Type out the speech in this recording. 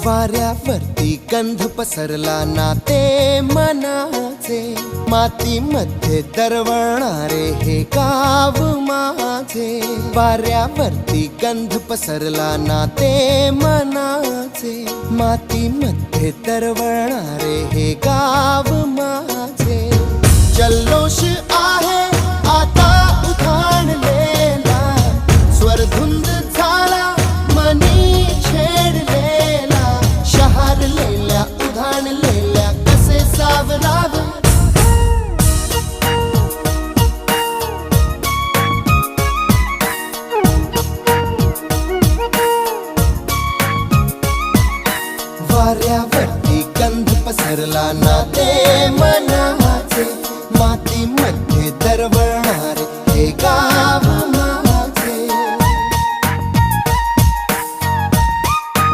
वाऱ्यावरती गंध पसरला नाते मनाचे, मातीमध्ये दरवळणारे हे गाव माझे. वाऱ्यावरती गंध पसरला नाते मनाचे, मातीमध्ये दरवळणारे हे गाव माझे. जल्लोष आहे आता उधाणलेला, स्वरधुंद झाला मनी छेडलेला. शहारलेल्या उधाणलेल्या कसे सावरावे. वाऱ्यावरती गंध पसरला नाते मनाचे, मातीमध्ये दरवळणारे हे गाव